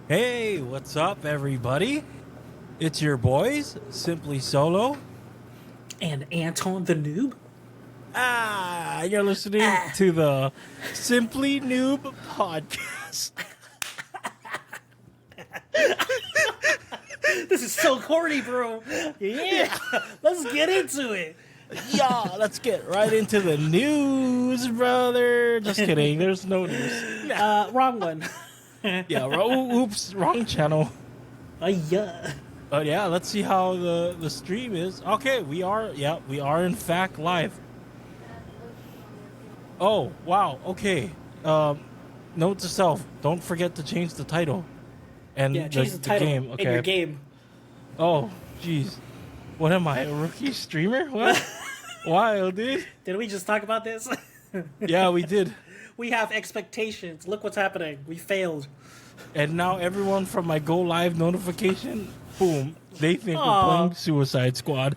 Hey, what's up, everybody? It's your boys, Simply Solo. And Anton the Noob? You're listening to the Simpli Noob Podcast. This is so corny, bro. Yeah, let's get into it. Yeah, let's get right into the news, brother. Just kidding, there's no news. Wrong one. Yeah, oops, wrong channel. Yeah. But yeah, let's see how the stream is. Okay, we are in fact live. Oh, wow, okay. Note to self, don't forget to change the title. And Change the title game. Okay. in your game. Oh, jeez. What am I, a rookie streamer? What? Wild, dude. Did we just talk about this? Yeah, we did. We have expectations. Look what's happening. We failed. And now everyone from my go live notification, boom, they think we're playing Suicide Squad.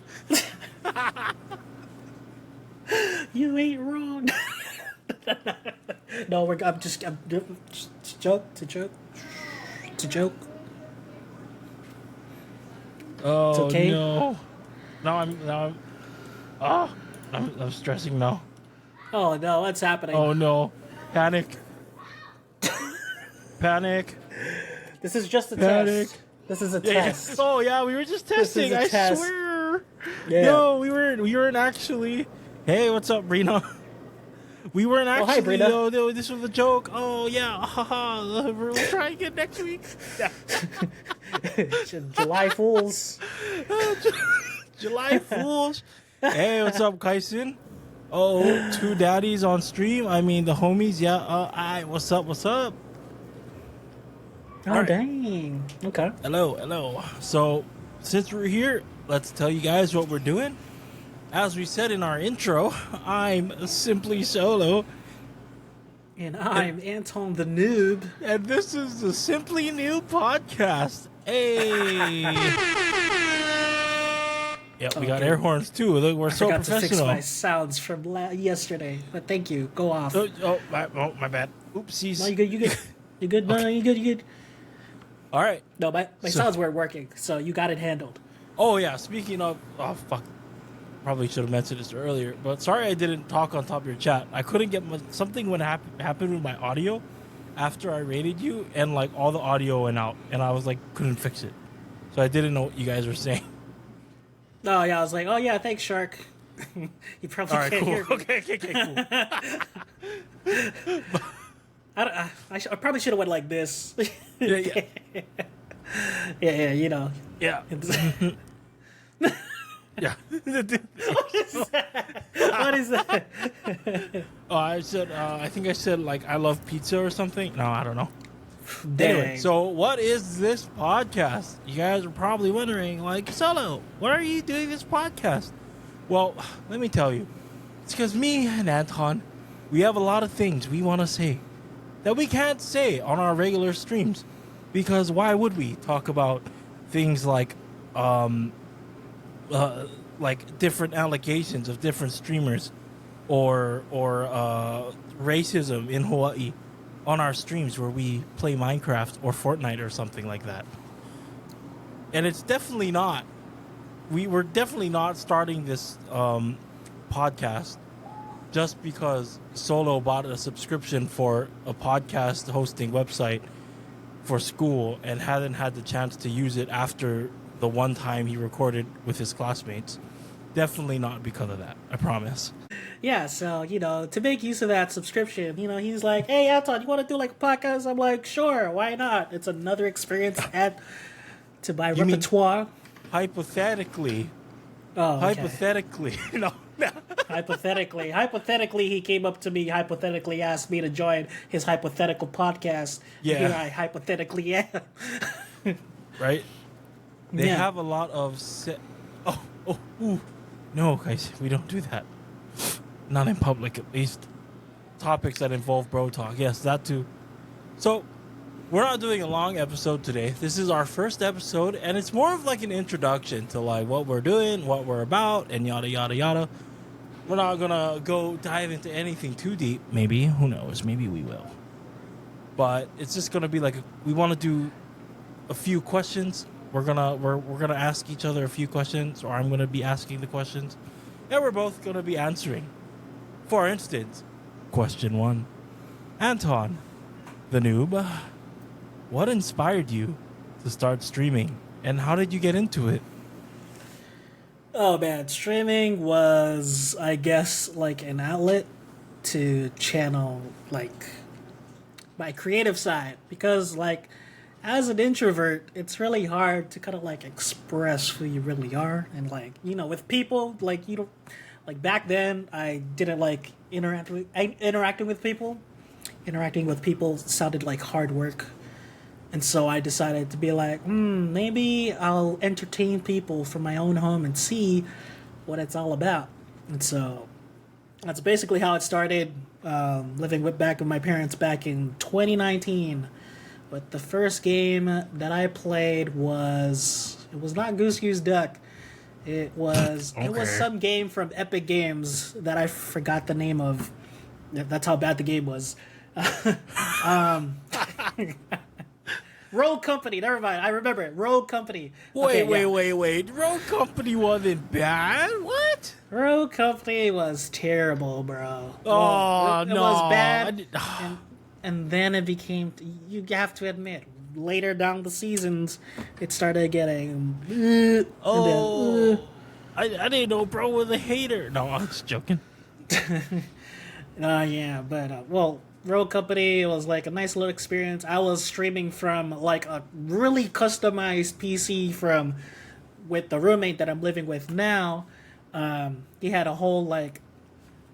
You ain't wrong. No, I'm just joke. Oh, It's okay. no. I'm stressing now. Oh no, what's happening? Oh no. Panic. Panic. This is just a Panic. test. This is a Yeah. test. Oh yeah, we were just testing. a I test. swear. Yeah. No, we weren't actually. Hey, what's up, Brina? We weren't hi, actually. Brina. No, this was a joke. Oh yeah, haha. We'll try again next week. July Fools. July Fools. Hey, what's up, Kaisen? Oh, two daddies on stream. I mean, the homies. Yeah. What's up? What's up? Oh, Alright. dang. Okay. Hello. So, since we're here, let's tell you guys what we're doing. As we said in our intro, I'm Simply Solo, And I'm Anton the Noob. and this is the Simply Noob Podcast. Hey. Yep, we got Okay. air horns too. Look, we're so Forgot to fix professional. my sounds from yesterday. But thank you. Go off. My bad. Oopsies. No, you good. You good? No, you good. All right. No, my So- sounds weren't working, so you got it handled. Oh yeah. Speaking of, fuck. Probably should have mentioned this earlier, but sorry I didn't talk on top of your chat. I couldn't get something when happened with my audio after I rated you, and like all the audio went out, and I was like couldn't fix it, so I didn't know what you guys were saying. Oh yeah, I was like, oh yeah, thanks, Shark. You probably All right, can't cool. hear me. Okay, cool. I probably should have went like this. Yeah. yeah, you know. Yeah. Yeah. What is that? Oh, I think I said like I love pizza or something. No, I don't know. Dang. Anyway, so what is this podcast? You guys are probably wondering, like, Solo, why are you doing this podcast? Well, let me tell you. It's because me and Anton, we have a lot of things we want to say that we can't say on our regular streams. Because why would we talk about things like different allegations of different streamers or racism in Hawaii on our streams where we play Minecraft or Fortnite or something like that. And it's definitely not. We're definitely not starting this podcast just because Solo bought a subscription for a podcast hosting website for school and hadn't had the chance to use it after the one time he recorded with his classmates. Definitely not because of that, I promise. Yeah, so, to make use of that subscription, he's like, hey, Anton, you want to do like a podcast? I'm like, sure, why not? It's another experience to add to my You mean- repertoire. Hypothetically, Oh, okay. hypothetically, Hypothetically, he came up to me, hypothetically asked me to join his hypothetical podcast. Yeah. Here I hypothetically am. right? They Yeah. have a lot of no, guys, we don't do that. Not in public, at least. Topics that involve bro talk, yes, that too. So, we're not doing a long episode today. This is our first episode, and it's more of like an introduction to like what we're doing, what we're about, and yada yada yada. We're not gonna go dive into anything too deep. Maybe, who knows? Maybe we will. But it's just gonna be like we want to do a few questions. We're gonna ask each other a few questions, or I'm gonna be asking the questions, and we're both gonna be answering. For instance, question 1. Anton, the noob, what inspired you to start streaming, and how did you get into it? Oh man, streaming was, I guess, like an outlet to channel like my creative side, because like as an introvert, it's really hard to kind of like express who you really are, and like with people, like you don't like back then I didn't like interacting with people. Interacting with people sounded like hard work. And so I decided to be like, maybe I'll entertain people from my own home and see what it's all about. And so that's basically how it started, living back with my parents back in 2019. But the first game that I played it was not Goose Goose Duck. It was some game from Epic Games that I forgot the name of. That's how bad the game was. Rogue Company, never mind. I remember it. Rogue Company. Wait. Rogue Company wasn't bad? What? Rogue Company was terrible, bro. Oh, it no. was bad. And then it became, you have to admit, later down the seasons, it started getting... I didn't know bro was a hater. No, I'm just joking. Yeah, but, Rogue Company was like a nice little experience. I was streaming from like a really customized PC with the roommate that I'm living with now. He had a whole it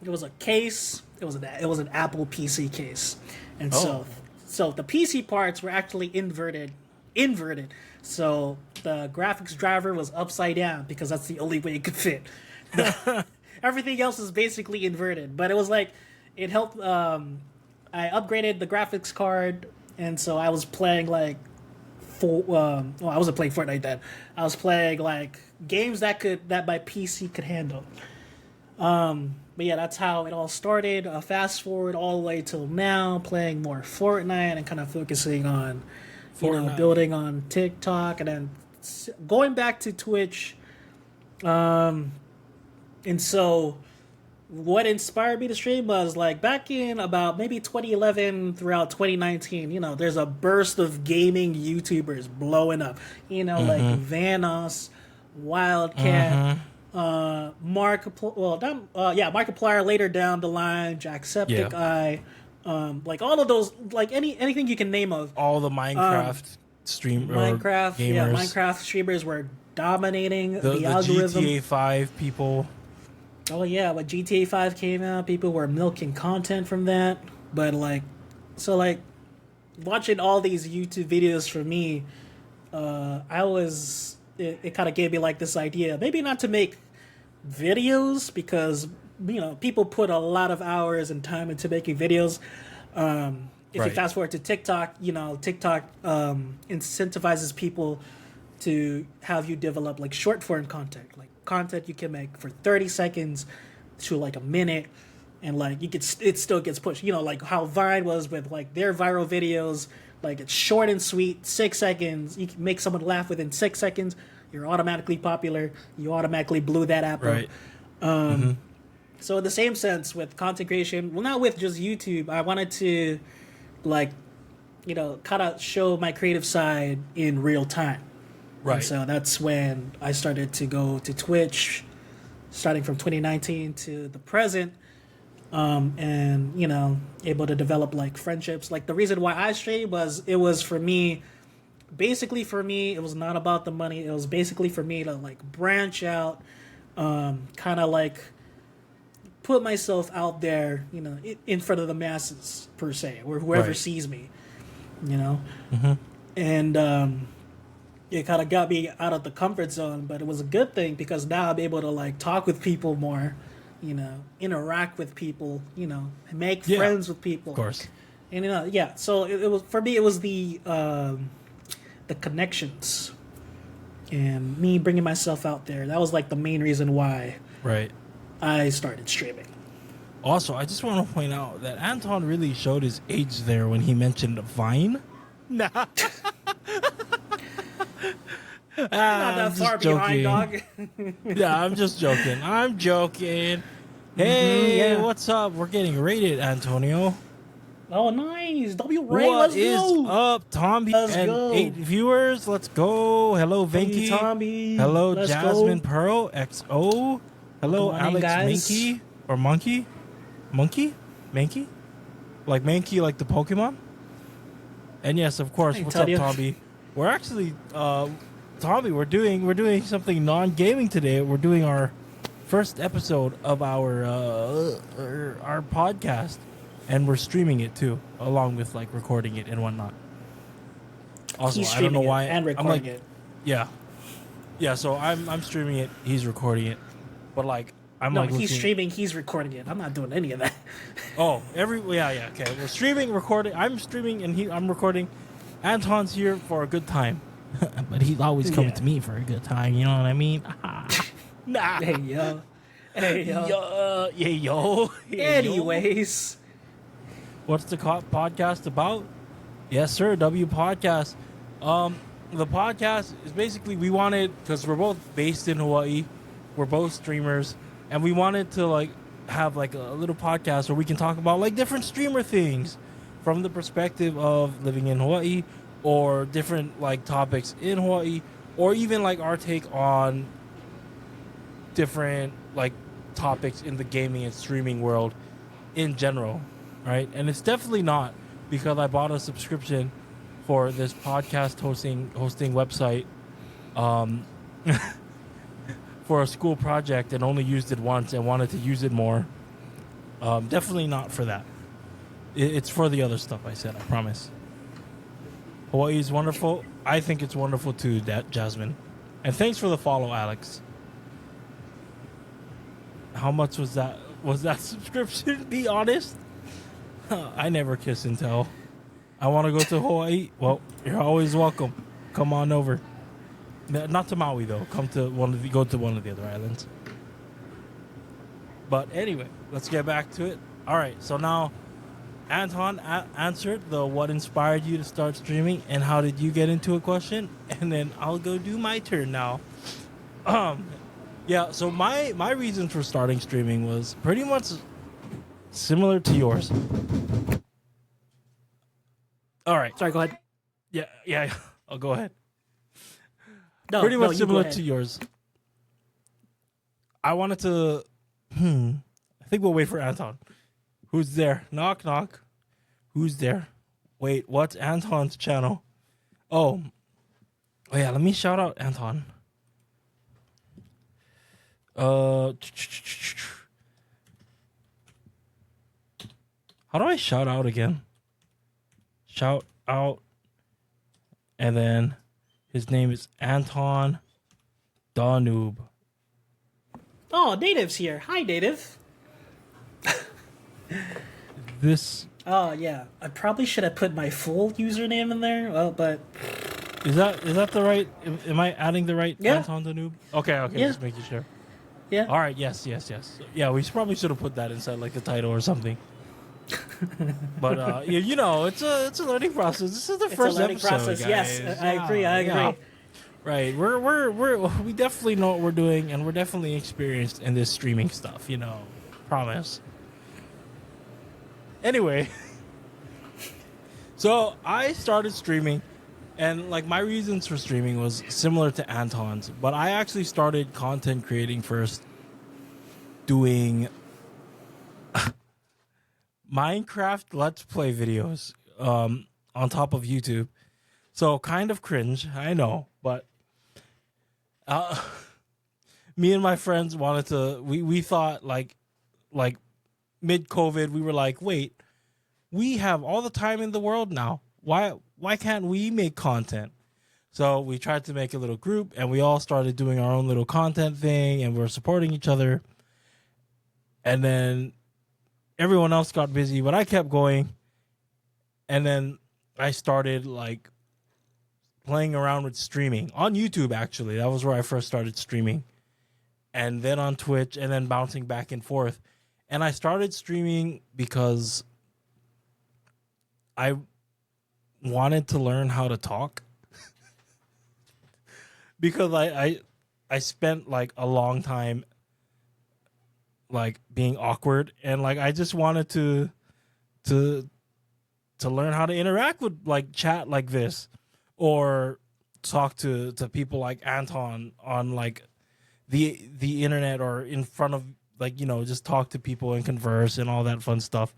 was a case. It was an Apple PC case, and so the PC parts were actually inverted. So the graphics driver was upside down because that's the only way it could fit. Everything else is basically inverted, but it was like it helped. I upgraded the graphics card, and so I was playing I wasn't playing Fortnite then. I was playing like games that my PC could handle. But yeah, that's how it all started. Fast forward all the way till now, playing more Fortnite and kind of focusing on building on TikTok, and then going back to Twitch. And so what inspired me to stream was like back in about maybe 2011 throughout 2019, there's a burst of gaming YouTubers blowing up, like Vanos, Wildcat, Markiplier later down the line, Jacksepticeye, like all of those, like anything you can name of. All the Minecraft Minecraft streamers were dominating the algorithm. GTA 5 people. Oh yeah, when GTA 5 came out, people were milking content from that. But watching all these YouTube videos for me, it kind of gave me like this idea, maybe not to make videos because people put a lot of hours and time into making videos. If you fast forward to TikTok, TikTok incentivizes people to have you develop like short form content, like content you can make for 30 seconds to like a minute, and like it still gets pushed, like how Vine was with like their viral videos. Like it's short and sweet, 6 seconds, you can make someone laugh within 6 seconds, you're automatically popular, you automatically blew that app up. So in the same sense with content creation, well, not with just YouTube, I wanted to kind of show my creative side in real time. And so that's when I started to go to Twitch, starting from 2019 to the present, and able to develop like friendships. Like the reason why I stream it was for me. Basically, for me, it was not about the money. It was basically for me to like branch out, kind of like put myself out there, in front of the masses per se, or whoever sees me, and. It kind of got me out of the comfort zone, but it was a good thing because now I'm able to like talk with people more, interact with people, make friends with people. Of course. And so it was, for me, it was the connections and me bringing myself out there. That was like the main reason why I started streaming. Also, I just want to point out that Anton really showed his age there when he mentioned Vine. Nah. Not that I'm far just behind, dog. Yeah, I'm just joking. I'm joking. Hey, yeah. what's up? We're getting rated, Antonio. Oh, nice. W Ray, What let's is go. up, Tommy? Let's And go. 8 viewers. Let's go. Hello, Hey, Vinky. Tommy. Hello, Let's Jasmine go. Pearl XO. Hello, Welcome on in, Alex guys. Mankey or Monkey. Monkey? Mankey? Like Mankey, like the Pokemon? And yes, of course. Hey, What's up, Tadio. Tommy? We're actually, Tommy. We're doing something non-gaming today. We're doing our first episode of our podcast, and we're streaming it too, along with like recording it and whatnot. Also, He's I don't know streaming why it and I'm recording like, it. yeah. So I'm streaming it. He's recording it, but like I'm No, like he's looking- streaming, he's recording it. I'm not doing any of that. Oh, yeah. Okay, we're streaming, recording. I'm streaming, and I'm recording. Anton's here for a good time, but he's always coming to me for a good time. You know what I mean? Nah. Hey, yo. Hey, yo. Yo. Anyways. What's the podcast about? Yes, sir. W podcast. The podcast is basically we wanted, because we're both based in Hawaii, we're both streamers, and we wanted to like have like a little podcast where we can talk about like different streamer things from the perspective of living in Hawaii, or different like topics in Hawaii, or even like our take on different like topics in the gaming and streaming world in general, right? And it's definitely not because I bought a subscription for this podcast hosting website for a school project and only used it once and wanted to use it more. Definitely not for that. It's for the other stuff I said, I promise. Hawaii is wonderful. I think it's wonderful too, Jasmine. And thanks for the follow, Alex. How much was that? Was that subscription? Be honest. I never kiss and tell. I want to go to Hawaii. Well, you're always welcome. Come on over. Not to Maui though. Go to one of the other islands. But anyway, let's get back to it. All right. So now, Anton answered the what inspired you to start streaming and how did you get into a question, and then I'll go do my turn now. Yeah, so my reason for starting streaming was pretty much similar to yours. All right. Sorry, go ahead. Yeah. I'll go ahead. No, Pretty much you similar go ahead. to yours. I wanted to. I think we'll wait for Anton. Who's there? Knock, knock. Who's there? Wait, what's Anton's channel? Oh yeah. Let me shout out Anton. How do I shout out again? Shout out, and then his name is Anton the Noob. Oh, Native's here. Hi, Native. This Oh, yeah. I probably should have put my full username in there. Well, but is that the right? Am I adding the right Yeah. Anton the Noob? Okay, Yeah. just making sure. yeah. All right, yes. Yeah, we probably should have put that inside like the title or something. But you know, it's a learning process. This is the It's a first learning episode, process. guys. Yes, I agree. I agree. Yeah. Right, we definitely know what we're doing, and we're definitely experienced in this streaming stuff. You know, promise. Anyway, so I started streaming, and like my reasons for streaming was similar to Anton's, but I actually started content creating first, doing Minecraft Let's Play videos on top of YouTube. So kind of cringe, I know, but me and my friends wanted to. We thought like mid COVID, we were like, wait, we have all the time in the world now. Why can't we make content? So we tried to make a little group, and we all started doing our own little content thing, and we're supporting each other. And then everyone else got busy, but I kept going. And then I started like playing around with streaming on YouTube. Actually, that was where I first started streaming, and then on Twitch, and then bouncing back and forth. And I started streaming because I wanted to learn how to talk. because I spent like a long time like being awkward, and like I just wanted to learn how to interact with like chat like this, or talk to people like Anton on like the internet, or in front of like, just talk to people and converse and all that fun stuff.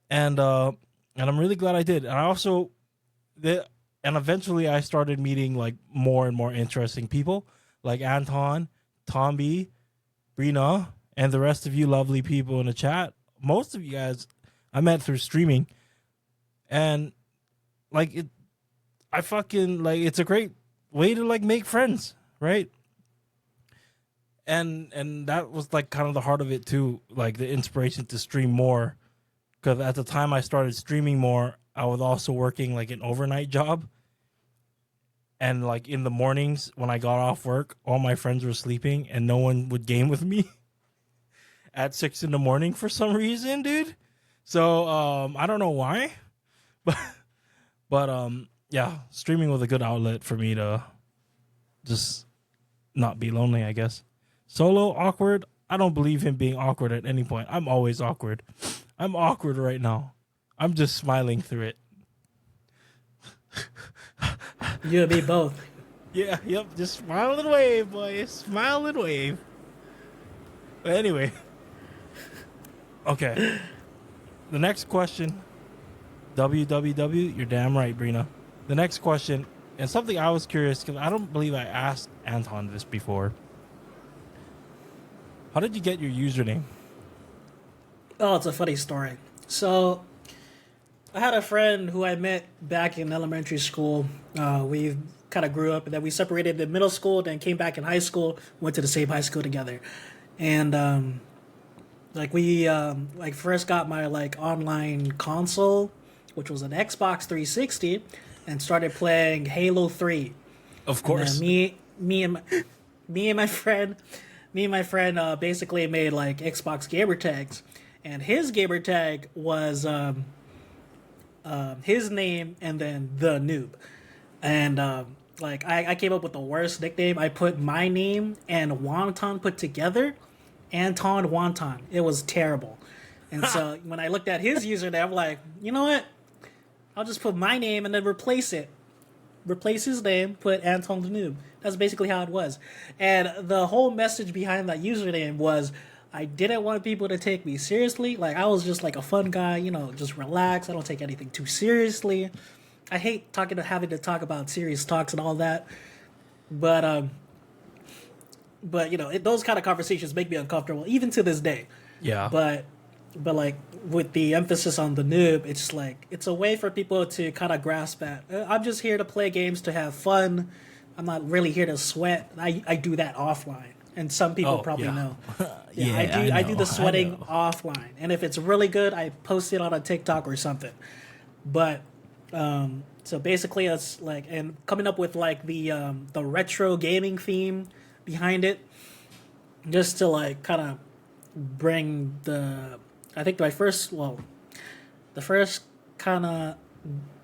And I'm really glad I did. And I also and eventually I started meeting like more and more interesting people like Anton, Tomby, Brina, and the rest of you lovely people in the chat. Most of you guys I met through streaming, and like I fucking like it's a great way to like make friends, right? And that was like kind of the heart of it too, like the inspiration to stream more, because at the time I started streaming more, I was also working like an overnight job, and like in the mornings when I got off work, all my friends were sleeping and no one would game with me at 6 a.m. for some reason, dude. So I don't know why, but yeah, streaming was a good outlet for me to just not be lonely, I guess. Solo awkward? I don't believe him being awkward at any point. I'm always awkward. I'm awkward right now. I'm just smiling through it. You and me both. Yeah, yep, just smile and wave, boy. Smile and wave. But anyway. Okay. The next question. WWW, you're damn right, Brina. The next question, and something I was curious, because I don't believe I asked Anton this before. How did you get your username? Oh, it's a funny story. So, I had a friend who I met back in elementary school. We kind of grew up, and then we separated in middle school, then came back in high school, went to the same high school together. And, like, we, like, first got my, like, online console, which was an Xbox 360, and started playing Halo 3. Of course. And me and my friend basically made like Xbox gamer tags, and his gamer tag was his name and then the noob, and like I came up with the worst nickname. I put my name and Wonton put together, Anton Wonton. It was terrible, and so when I looked at his username, I'm like, you know what? I'll just put my name and then replace his name, put Anton the Noob. That's basically how it was. And the whole message behind that username was I didn't want people to take me seriously. Like, I was just like a fun guy, just relax. I don't take anything too seriously. I hate having to talk about serious talks and all that. But those kind of conversations make me uncomfortable, even to this day. Yeah. But like with the emphasis on the noob, it's like it's a way for people to kind of grasp that I'm just here to play games to have fun. I'm not really here to sweat. I do that offline, and some people probably know. Yeah, I do the sweating offline, and if it's really good, I post it on a TikTok or something. But so basically, it's like, and coming up with like the retro gaming theme behind it, just to like kind of bring the. I think the first kind of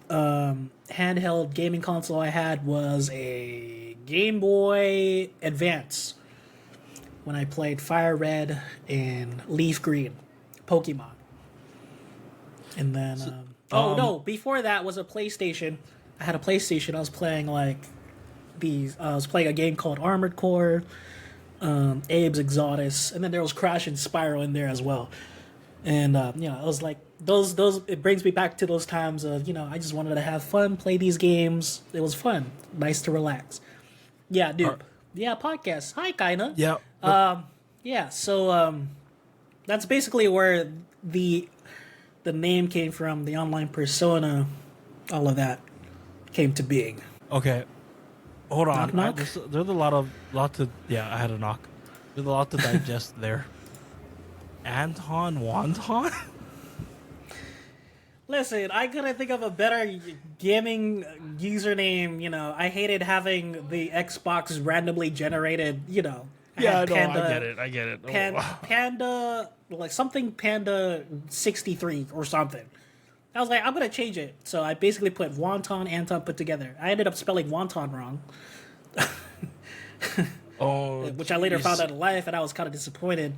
handheld gaming console I had was a Game Boy Advance when I played Fire Red and Leaf Green Pokemon. And then, before that was a PlayStation. I had a PlayStation. I was playing like I was playing a game called Armored Core, Abe's Exodus, and then there was Crash and Spyro in there as well. And it was like those. It brings me back to those times of I just wanted to have fun, play these games. It was fun, nice to relax. Yeah, dude. Yeah, podcast. Hi, Kaina. Yeah. Yeah. So that's basically where the name came from. The online persona, all of that came to being. Okay. Hold on. Knock, knock? There's a lot to. Yeah, I had a knock. There's a lot to digest there. Anton Wonton? Listen, I couldn't think of a better gaming username. I hated having the Xbox randomly generated. Yeah, Panda, I get it. Panda, like something Panda 63 or something. I was like, I'm gonna change it. So I basically put wonton Anton put together. I ended up spelling wonton wrong. Oh, which I later found out in life, and I was kind of disappointed.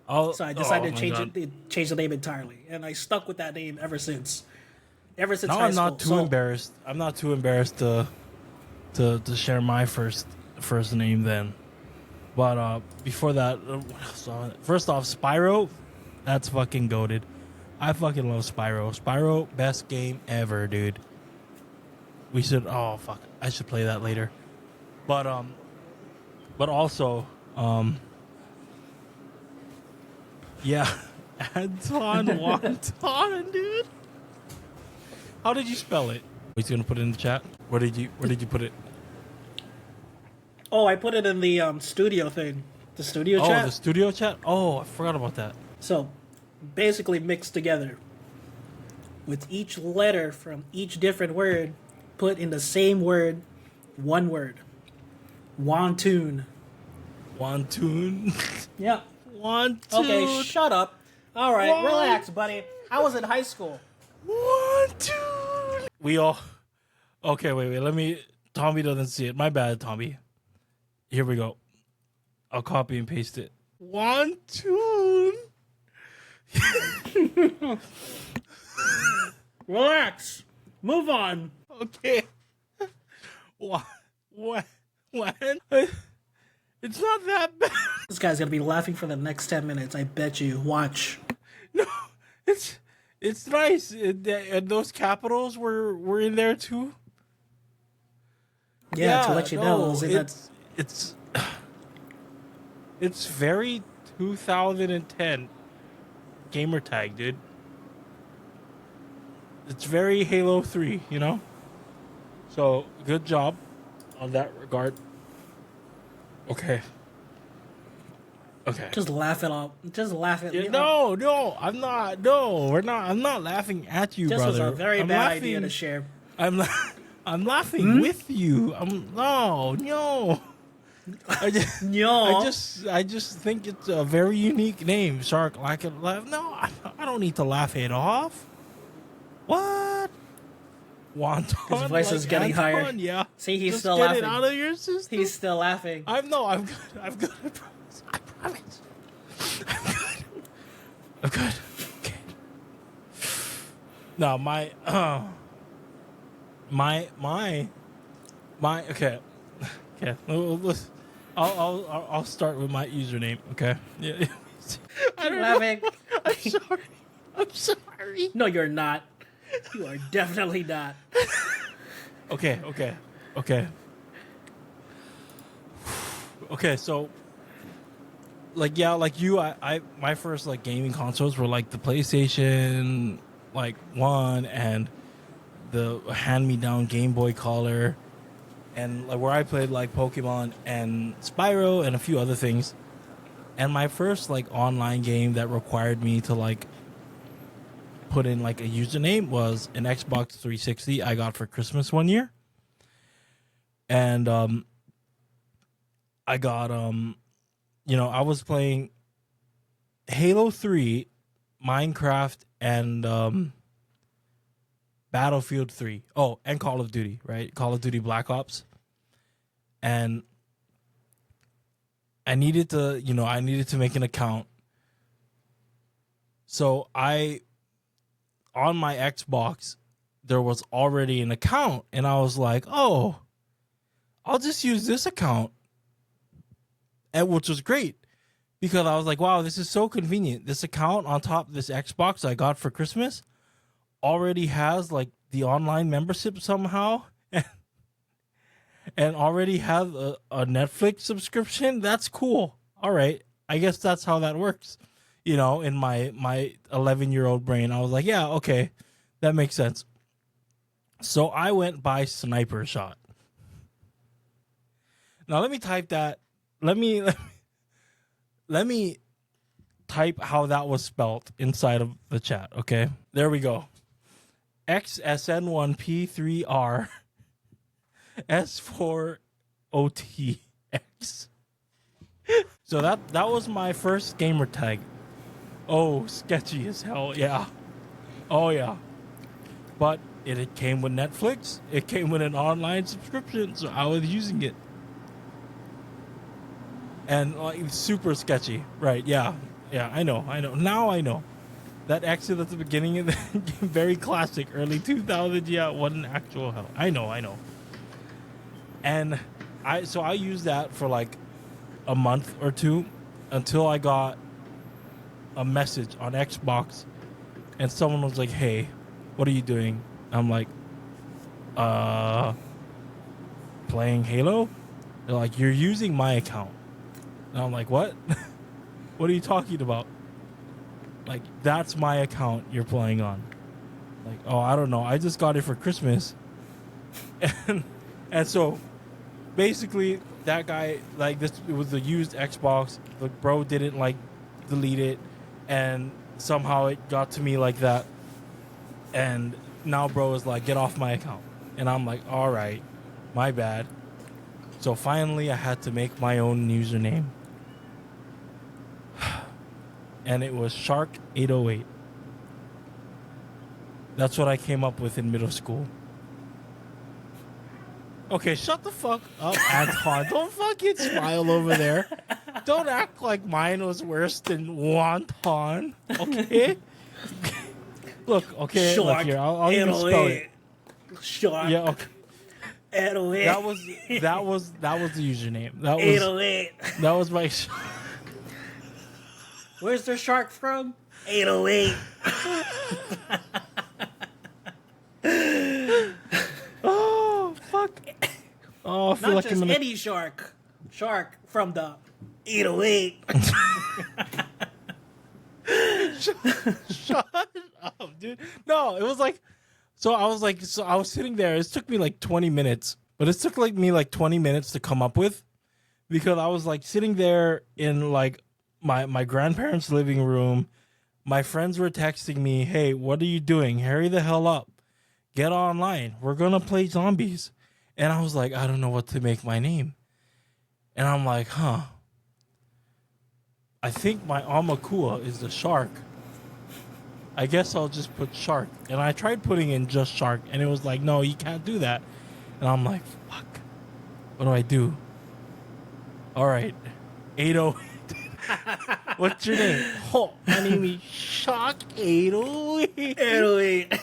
So I decided to change the name entirely, and I stuck with that name ever since. Ever since now high I'm school. not too embarrassed. I'm not too embarrassed to share my first name then. But before that, first off, Spyro, that's fucking goated. I fucking love Spyro. Spyro, best game ever, dude. We should. Oh fuck, I should play that later. But also, yeah, Anton Wonton, dude. How did you spell it? He's gonna put it in the chat. Where did you put it? Oh, I put it in the studio thing. The studio chat? Oh, the studio chat? Oh, I forgot about that. So, basically mixed together. With each letter from each different word put in the same word, one word. Wantoon. Wantoon? Yeah. Wantoon. Okay, shut up. All right, relax, buddy. I was in high school. Wantoon. We all... Okay, wait. Let me... Tommy doesn't see it. My bad, Tommy. Here we go. I'll copy and paste it. Wantoon. Relax. Move on. Okay. What? It's not that bad. This guy's gonna be laughing for the next 10 minutes. I bet you. Watch. No, it's nice. And those capitals were in there too. Yeah, to let you know. It's very 2010 gamer tag, dude. It's very Halo 3, you know? So, good job on that regard. Okay. Just laugh it off. Just laugh it. Yeah, no, I'm not. No, we're not. I'm not laughing at you, this brother. This was a very bad laughing, idea to share. I'm laughing with you. No. I just think it's a very unique name, Shark. Like it. No, I don't need to laugh it off. What? Wonton. His voice is getting higher. Yeah. See, he's just still get laughing. It out of your system. He's still laughing. I'm good. I promise. I'm good. Okay. Now my okay. I'll start with my username. Okay. Yeah. I don't laughing. Know. I'm sorry. No, you're not. You are definitely not. Okay. Okay, so like you, I my first like gaming consoles were like the PlayStation like 1 and the hand-me-down Game Boy Color, and like where I played like Pokemon and Spyro and a few other things. And my first like online game that required me to like put in like a username was an Xbox 360 I got for Christmas one year. And I got I was playing Halo 3, Minecraft, and Battlefield 3. Oh, and Call of Duty, right? Call of Duty Black Ops. And I needed to make an account. So on my Xbox, there was already an account, and I was like, oh, I'll just use this account. And which was great, because I was like, wow, this is so convenient. This account on top of this Xbox I got for Christmas already has like the online membership somehow, and already have a Netflix subscription. That's cool. All right, I guess that's how that works. In my 11-year-old brain, I was like, yeah, okay, that makes sense. So I went by Sniper Shot. Now let me type that. Let me type how that was spelt inside of the chat. Okay, there we go. XSN1P3R S4OTX. So that was my first gamer tag. Oh, sketchy as hell. Yeah. Oh yeah, but it came with Netflix. It came with an online subscription, so I was using it. And it's super sketchy, right? Yeah, yeah. I know. Now I know. That exit at the beginning of the very classic early 2000s. Yeah, wasn't actual hell. I know. And I used that for like a month or two until I got a message on Xbox, and someone was like, "Hey, what are you doing?" I'm like, playing Halo." They're like, "You're using my account." And I'm like, "What? What are you talking about?" Like, that's my account you're playing on. Like, oh, I don't know. I just got it for Christmas. And so basically that guy, like, this, it was a used Xbox. The bro didn't like delete it, and somehow it got to me like that. And now bro is like, "Get off my account." And I'm like, "All right, my bad." So finally I had to make my own username. And it was Shark 808. That's what I came up with in middle school. Okay, shut the fuck up, Anton. Don't fucking smile over there. Don't act like mine was worse than wonton. Okay? Look, okay, Shark look here. I'll even spell it. Shark. Yeah, okay. 808. That was the username. That was 808. that was my. Where's the shark from? 808. Oh fuck! Oh, I feel Not like just I'm gonna. any shark. Shark from the 808. Shut up, dude. No, it was like, so I was sitting there. It took me like 20 minutes, but it took me 20 minutes to come up with, because I was like sitting there in like my grandparents' living room. My friends were texting me, "Hey, what are you doing? Hurry the hell up. Get online. We're going to play zombies." And I was like, I don't know what to make my name. And I'm like, I think my Amakua is the shark. I guess I'll just put shark. And I tried putting in just shark, and it was like, no, you can't do that. And I'm like, fuck. What do I do? All right. 808. What's your name? Oh, my name is Shark 808. 808.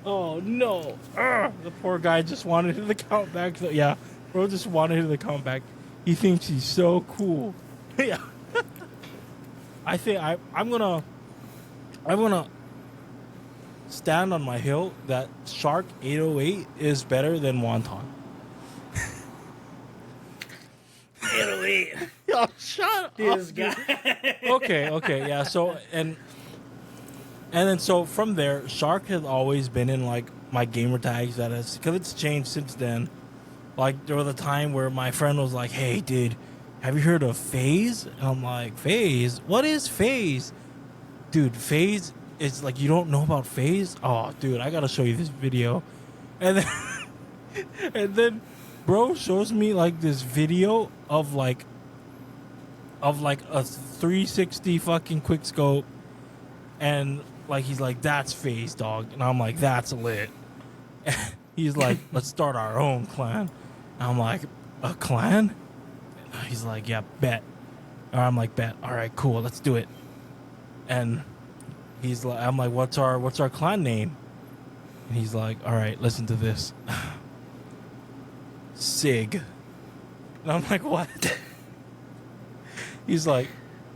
Oh, no. The poor guy just wanted his account back. Yeah, bro just wanted his account back. He thinks he's so cool. Yeah. I think I'm gonna stand on my hill that Shark 808 is better than wonton. 808. Yo, shut up. This guy. Okay, yeah. So and then so from there, Shark has always been in like my gamer tags. That is because it's changed since then. Like there was a time where my friend was like, "Hey, dude, have you heard of FaZe?" And I'm like, "FaZe? What is FaZe?" Dude, FaZe is like, you don't know about FaZe? Oh, dude, I gotta show you this video. And then and then bro shows me like this video of like a 360 fucking quick scope, and like he's like, "That's FaZe, dog." And I'm like, "That's lit." And he's like, "Let's start our own clan." And I'm like, "A clan?" And he's like, "Yeah, bet." Or I'm like, "Bet." All right, cool, let's do it. And he's like, I'm like, what's our clan name? And he's like, "All right, listen to this." Sig. And I'm like, "What?" He's like,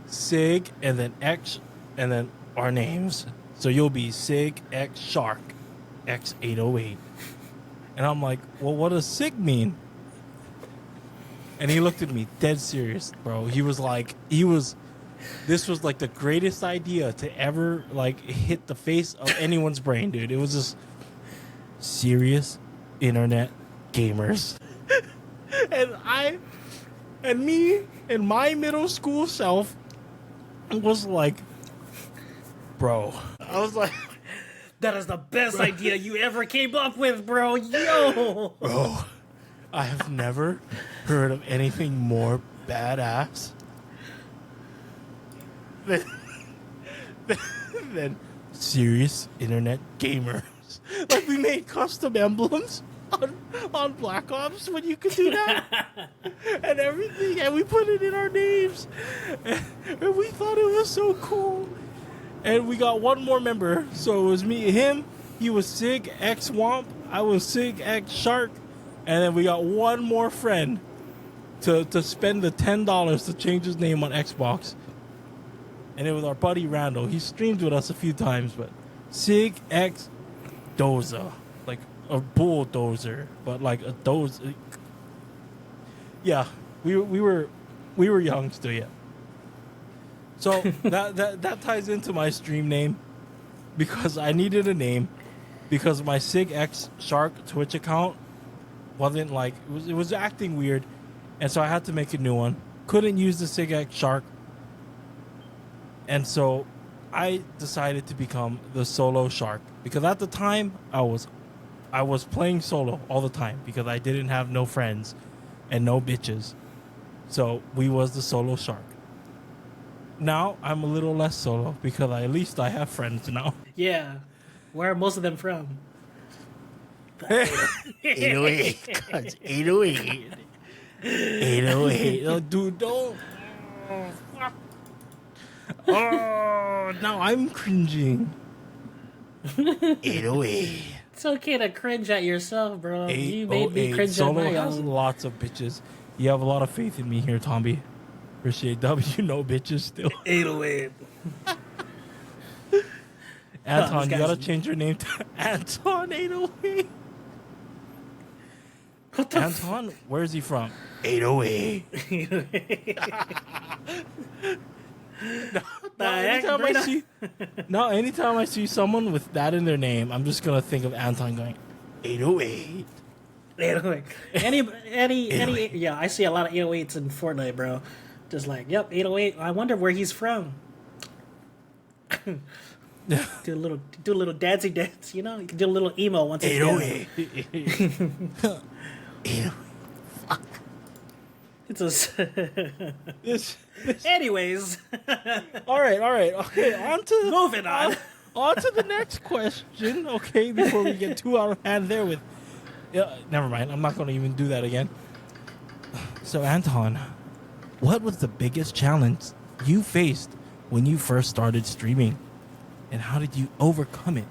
"Sig and then X and then our names. So you'll be Sig X Shark X808. And I'm like, "Well, what does Sig mean?" And he looked at me dead serious, bro. He was like, this was like the greatest idea to ever like hit the face of anyone's brain, dude. It was just serious internet gamers. And me and my middle school self was like, bro. I was like, That is the best idea you ever came up with, bro. Yo. bro, I have never heard of anything more badass than serious internet gamers. Like, we made custom emblems on Black Ops when you could do that. And everything. And we put it in our names. And we thought it was so cool. And we got one more member. So it was me and him. He was Sig X Womp. I was Sig X Shark. And then we got one more friend to spend the $10 to change his name on Xbox. And it was our buddy Randall. He streamed with us a few times, but Sig X Doza. Like a bulldozer, but like a dozer. Yeah, we were young still, yeah. So that ties into my stream name, because I needed a name, because my Sig X Shark Twitch account wasn't like, it was acting weird, and so I had to make a new one. Couldn't use the Sig X Shark, and so I decided to become the Solo Shark, because at the time I was playing solo all the time because I didn't have no friends and no bitches. So we was the Solo Shark. Now I'm a little less solo because at least I have friends now. Yeah. Where are most of them from? 808. 808. 808. Oh, dude, don't. Oh, fuck. Oh, now I'm cringing. 808. It's okay to cringe at yourself, bro. You made me cringe Solo at my has own. lots of bitches. You have a lot of faith in me here, Tomby. Appreciate W. No bitches still. 808. Anton, you gotta change your name to Anton 808. What the Anton, where's he from? 808. Anytime I see someone with that in their name, I'm just gonna think of Anton going 808. 808. Any, yeah, I see a lot of 808s in Fortnite, bro. Just like, yep, 808. I wonder where he's from. do a little dancey dance, you know? You can do a little emo once it's 808. 808. Fuck. It's a... Anyways. All right. Okay, Moving on. On to the next question, okay, before we get too out of hand there with... never mind, I'm not going to even do that again. So, Anton, what was the biggest challenge you faced when you first started streaming? And how did you overcome it?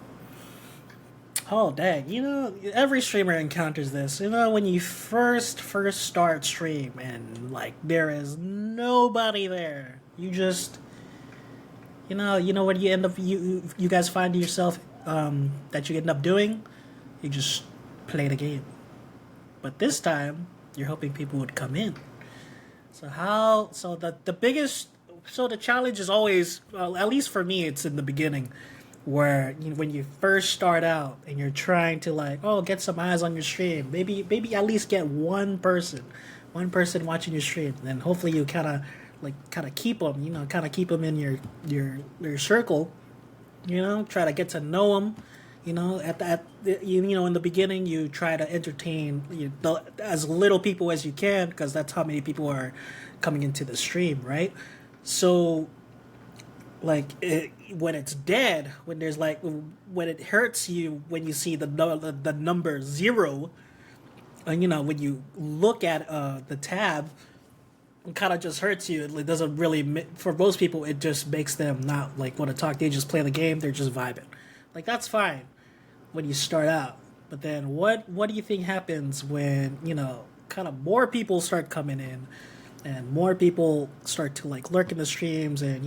Oh, dang. You know, every streamer encounters this. You know, when you first start stream and, like, there is nobody there. You just... You know what you end up... You guys find yourself that you end up doing? You just play the game. But this time, you're hoping people would come in. So the biggest... So the challenge is always... at least for me, it's in the beginning. Where when you first start out and you're trying to get some eyes on your stream, maybe at least get one person watching your stream, and hopefully you kind of keep them, keep them in your circle, try to get to know them, in the beginning you try to entertain as little people as you can, because that's how many people are coming into the stream, right? So when it's dead, when it hurts you when you see the number 0, and when you look at the tab, it kind of just hurts you. It doesn't really, for most people, it just makes them not want to talk. They just play the game. They're just vibing. That's fine when you start out. But then what do you think happens when kind of more people start coming in? And more people start to lurk in the streams, and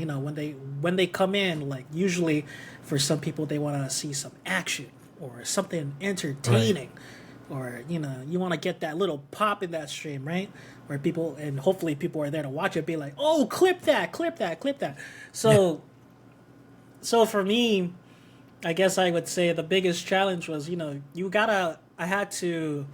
when they come in, usually for some people they want to see some action or something entertaining, right. Or you want to get that little pop in that stream, right? Where people, and hopefully people are there to watch it, be like, oh, clip that. So, so for me, I guess I would say the biggest challenge was I had to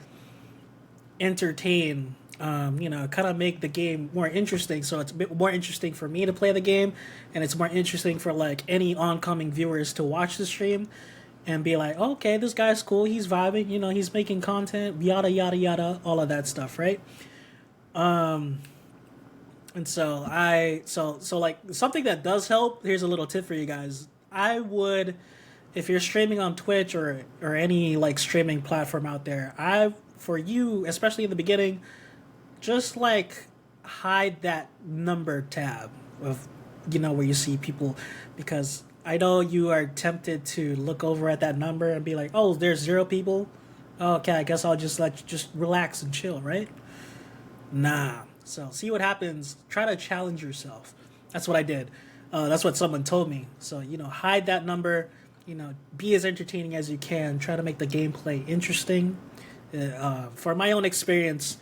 entertain. Kind of make the game more interesting, so it's a bit more interesting for me to play the game, and it's more interesting for any oncoming viewers to watch the stream and be like, oh, okay, this guy's cool, he's vibing, he's making content, yada yada yada, all of that stuff, right? And so something that does help. Here's a little tip for you guys. I would, if you're streaming on Twitch or any like streaming platform out there, for you, especially in the beginning, just like hide that number tab of where you see people, because I know you are tempted to look over at that number and be like, oh, there's 0 people. Oh, okay, I guess I'll just just relax and chill, right? Nah. So see what happens. Try to challenge yourself. That's what I did. That's what someone told me. So hide that number. Be as entertaining as you can. Try to make the gameplay interesting. For my own experience,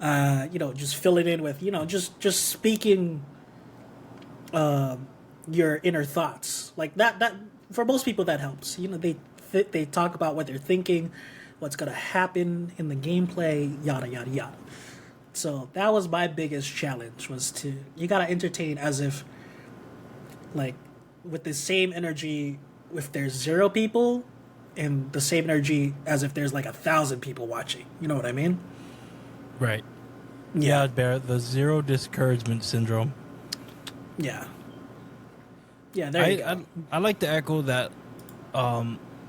just fill it in with just speaking your inner thoughts like that. For most people that helps. They talk about what they're thinking, what's gonna happen in the gameplay, yada yada yada. So that was my biggest challenge, was you gotta entertain as if like with the same energy if there's 0 people, and the same energy as if there's like 1,000 people watching. You know what I mean? Right. Yeah, Bear, the 0 discouragement syndrome. Yeah. Yeah, there you go. I like to echo that.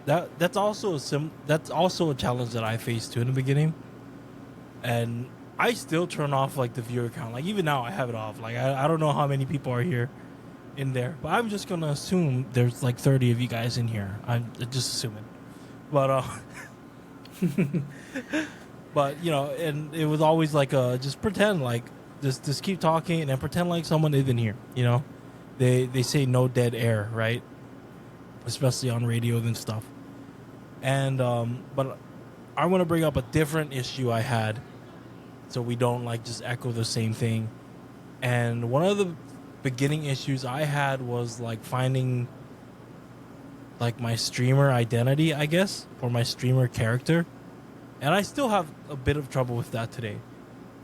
That's also a challenge that I faced too in the beginning, and I still turn off like the viewer count. Like even now, I have it off. Like I don't know how many people are here in there, but I'm just gonna assume there's like 30 of you guys in here. I'm just assuming, but but and it was always like just pretend like just keep talking and then pretend like someone isn't here. They say no dead air, right? Especially on radio and stuff. And but I want to bring up a different issue I had, so we don't like just echo the same thing. And one of the beginning issues I had was like finding like my streamer identity, I guess, or my streamer character. And I still have a bit of trouble with that today,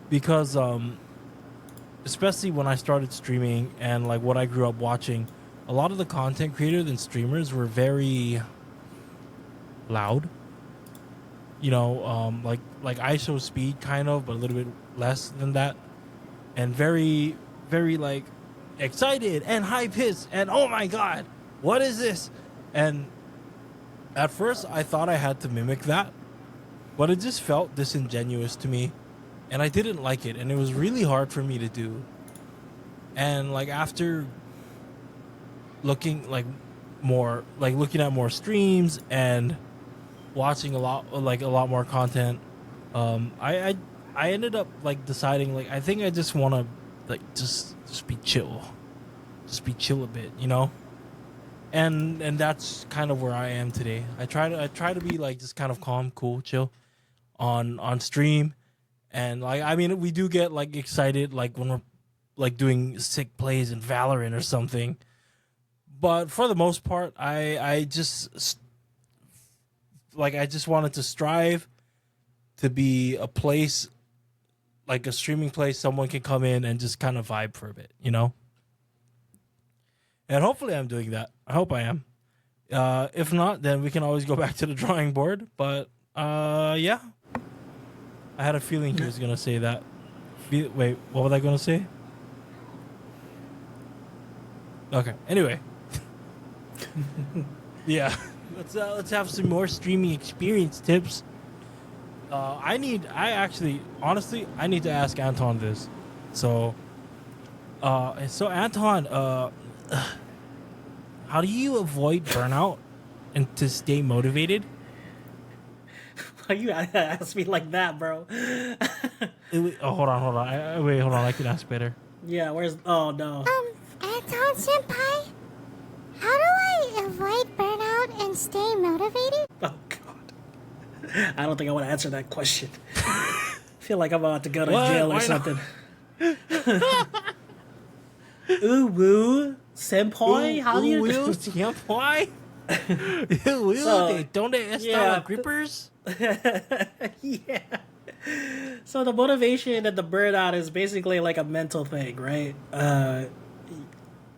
because especially when I started streaming and like what I grew up watching, a lot of the content creators and streamers were very loud. Like ISO speed kind of, but a little bit less than that, and very, very like excited and high pitched and oh my god, what is this? And at first I thought I had to mimic that, but it just felt disingenuous to me, and I didn't like it, and it was really hard for me to do. And like after looking at more streams and watching a lot more content, I ended up like deciding like I think I just want to like just be chill, a bit, and that's kind of where I am today. I try to be like just kind of calm, cool, chill on stream, and like I mean we do get like excited like when we're like doing sick plays in Valorant or something, but for the most part I just wanted to strive to be a place, like a streaming place someone can come in and just kind of vibe for a bit, and hopefully I'm doing that. I hope I am. If not, then we can always go back to the drawing board, but yeah, I had a feeling he was gonna say that. Wait, what was I gonna say? Okay, anyway. Yeah, let's have some more streaming experience tips. Honestly, I need to ask Anton this. So Anton, how do you avoid burnout and to stay motivated? Why you ask me like that, bro? Hold on. Hold on. I can ask better. Yeah, oh no. Anton Senpai, how do I avoid burnout and stay motivated? Oh god. I don't think I want to answer that question. I feel like I'm about to go to jail or something. Ooh woo, senpai, how do you do? Senpai? Don't they están grippers? Yeah. So the motivation and the burnout is basically like a mental thing, right?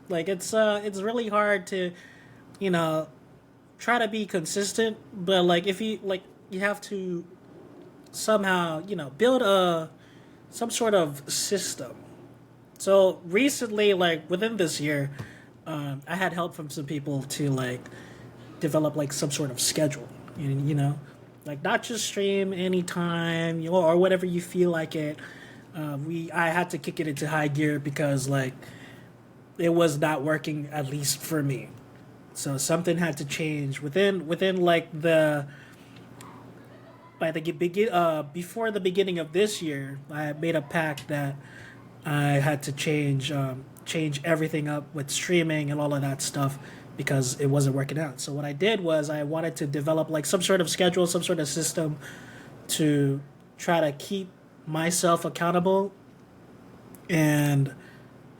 Like it's really hard to, try to be consistent, but like if you have to somehow, build some sort of system. So recently, like within this year, I had help from some people to like develop like some sort of schedule, like not just stream anytime, or whatever you feel like it. I had to kick it into high gear because like it was not working, at least for me. So something had to change within like the by the before the beginning of this year. I had made a pact that I had to change everything up with streaming and all of that stuff because it wasn't working out. So what I did was I wanted to develop like some sort of schedule, some sort of system to try to keep myself accountable and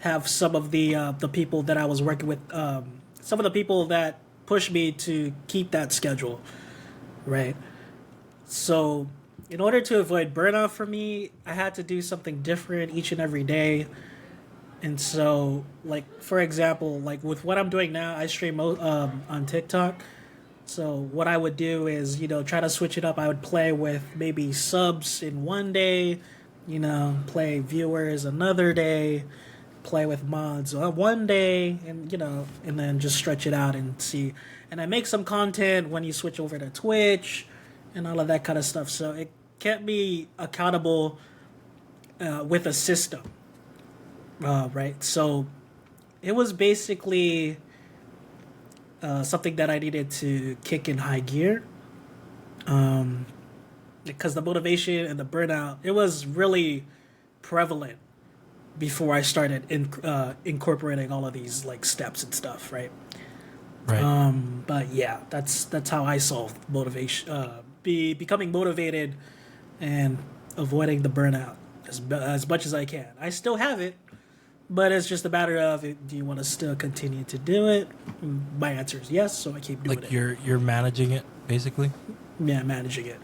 have some of the people that I was working with, some of the people that pushed me to keep that schedule, right? So in order to avoid burnout for me, I had to do something different each and every day. And so, like, for example, like with what I'm doing now, I stream on TikTok. So what I would do is, try to switch it up. I would play with maybe subs in one day, play viewers another day, play with mods one day, and, and then just stretch it out and see. And I make some content when you switch over to Twitch and all of that kind of stuff. So it kept me accountable with a system. Right, so it was basically something that I needed to kick in high gear, because the motivation and the burnout, it was really prevalent before I started incorporating all of these like steps and stuff, right? Right. But yeah, that's how I solved motivation, becoming motivated and avoiding the burnout as much as I can. I still have it. But it's just a matter of, do you want to still continue to do it? My answer is yes, so I keep doing Like it. you're managing it basically. Yeah, managing it.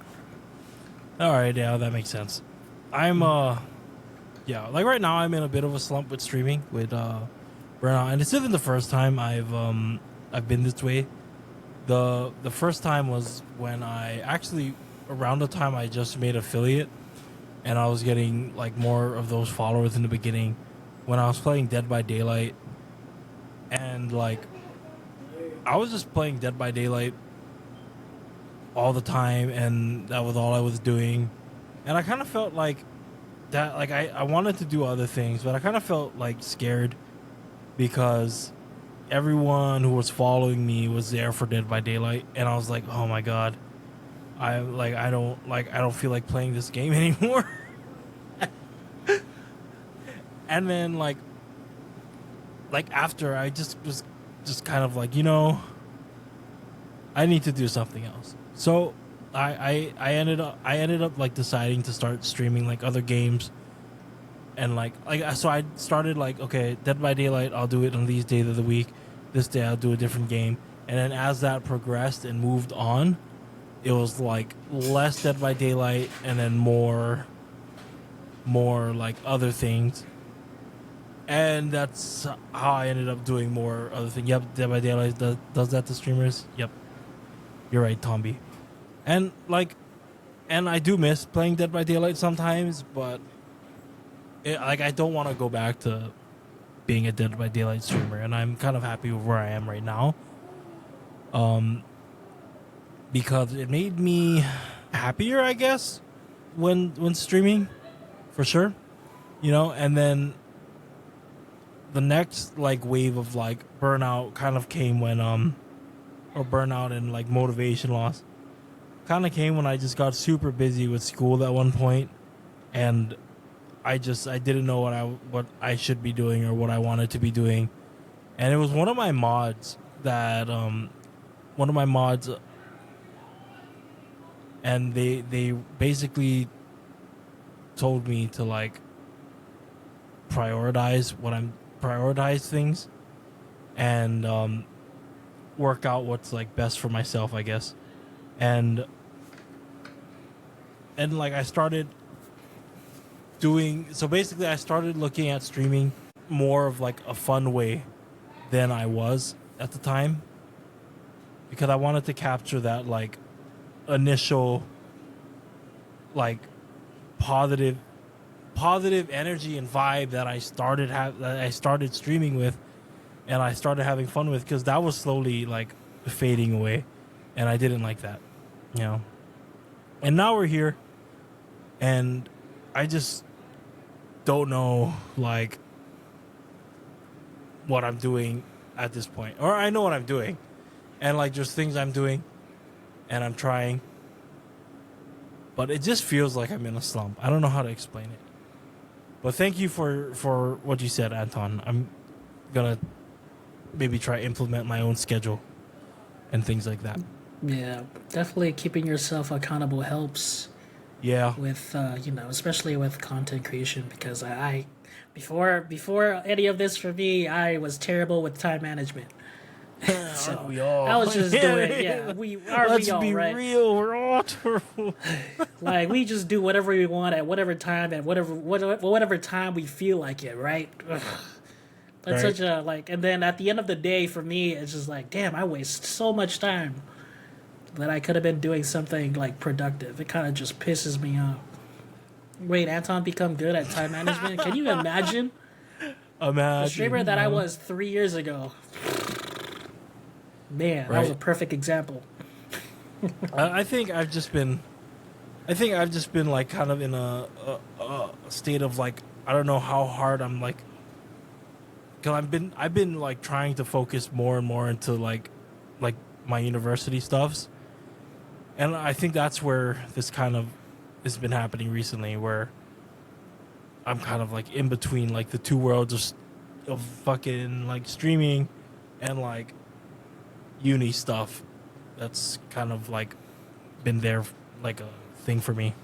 All right, yeah, that makes sense. I'm yeah, like right now I'm in a bit of a slump with streaming with burnout, and this isn't the first time I've been this way. The first time was when I actually, around the time I just made affiliate, and I was getting like more of those followers in the beginning when I was playing Dead by Daylight, and like I was just playing Dead by Daylight all the time, and that was all I was doing. And I kind of felt like that, like I wanted to do other things, but I kind of felt like scared because everyone who was following me was there for Dead by Daylight, and I was like, oh my god, I don't feel like playing this game anymore. And then like after, I just was just kind of like, I need to do something else. So I ended up like deciding to start streaming like other games, and like so I started like, okay, Dead by Daylight, I'll do it on these days of the week. This day I'll do a different game, and then as that progressed and moved on, it was like less Dead by Daylight and then more like other things. And that's how I ended up doing more other things. Yep, Dead by Daylight does that to streamers. Yep, you're right, Tomby. And like, and I do miss playing Dead by Daylight sometimes, but I don't want to go back to being a Dead by Daylight streamer, and I'm kind of happy with where I am right now. Because it made me happier, I guess, when streaming, for sure. And then the next like wave of like burnout kind of came when or burnout and like motivation loss kind of came when I just got super busy with school at one point, and I didn't know what I should be doing or what I wanted to be doing. And it was one of my mods and they basically told me to like prioritize things and work out what's like best for myself, I guess. And like I started basically I started looking at streaming more of like a fun way than I was at the time, because I wanted to capture that like initial like positive energy and vibe that I started streaming with, and I started having fun with, because that was slowly like fading away, and I didn't like that, you know. And now we're here, and I just don't know like what I'm doing at this point, or I know what I'm doing, and like there's things I'm doing, and I'm trying, but it just feels like I'm in a slump. I don't know how to explain it. But thank you for what you said, Anton. I'm gonna maybe try implement my own schedule and things like that. Yeah, definitely keeping yourself accountable helps. Yeah. With especially with content creation, because I before any of this for me, I was terrible with time management. So we all. I was just doing Let's be right? real. We're all terrible. Like we just do whatever we want at whatever time at whatever time we feel like it, right? Ugh. That's Right. such a and then at the end of the day, for me, it's just like, damn, I waste so much time that I could have been doing something like productive. It kind of just pisses me off. Wait, Anton become good at time management? Can you imagine? Imagine. The streamer that I was 3 years ago. Man, that was a Right. perfect example. I think I've just been like kind of in a state of like, I don't know how hard I'm like, because I've been like trying to focus more and more into like my university stuffs, and I think that's where this kind of has been happening recently, where I'm kind of like in between like the two worlds of fucking like streaming and like uni stuff. That's kind of like been there like a thing for me.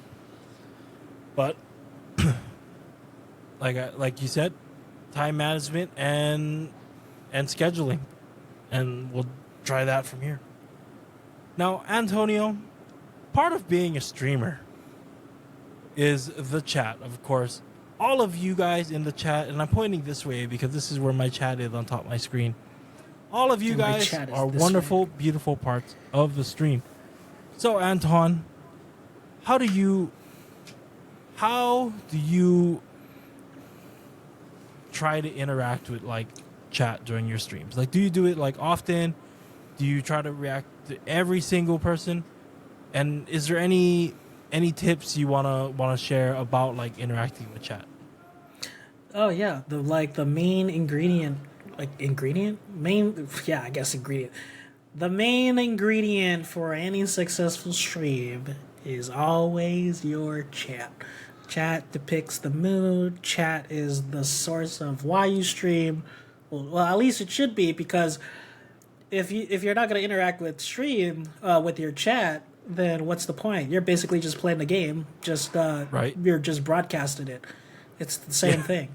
But like you said, time management and scheduling, and we'll try that from here. Now, Antonio, part of being a streamer is the chat, of course. All of you guys in the chat, and I'm pointing this way because this is where my chat is on top of my screen. All of you And my guys chat is are this wonderful, beautiful parts of the stream. So, Anton, how do you try to interact with like chat during your streams? Like, do you do it like often? Do you try to react to every single person? And is there any tips you wanna share about like interacting with chat? Oh yeah, the main ingredient, The main ingredient for any successful stream is always your chat. Chat depicts the mood. Chat is the source of why you stream. Well, at least it should be, because if you're not going to interact with stream with your chat, then what's the point? You're basically just playing the game. Right. You're just broadcasting it. It's the same thing.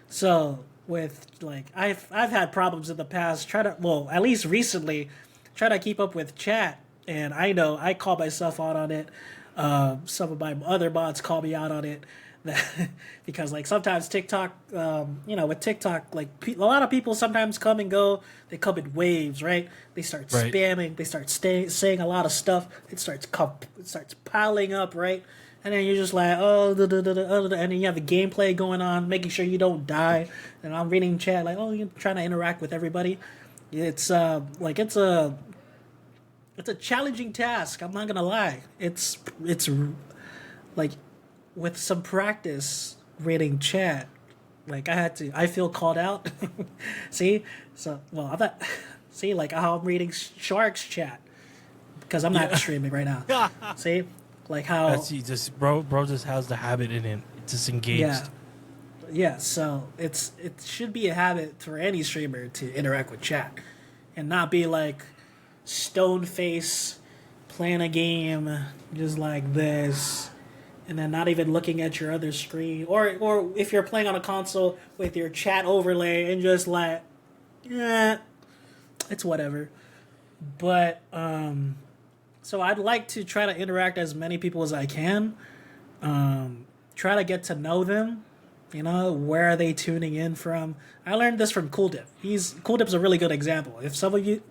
So with I've had problems in the past. At least recently, try to keep up with chat, and I know I call myself out on it. Some of my other mods call me out on it, because sometimes TikTok, with TikTok, a lot of people sometimes come and go. They come in waves, right? They start spamming. They start saying a lot of stuff. It starts piling up, right? And then you're just like, and then you have the gameplay going on, making sure you don't die. And I'm reading chat you're trying to interact with everybody. It's it's a challenging task. I'm not gonna lie. It's with some practice reading chat. I feel called out. See, I'm not. See, how I'm reading Shark's chat because I'm not streaming right now. See, how that's bro just has the habit in him. It's just engaged. Yeah. So it should be a habit for any streamer to interact with chat, and not be stone face playing a game just like this, and then not even looking at your other screen, or if you're playing on a console with your chat overlay and just it's whatever. But so I'd like to try to interact as many people as I can, try to get to know them. Where are they tuning in from? I learned this from Cool Dip. Cool Dip's a really good example. If some of you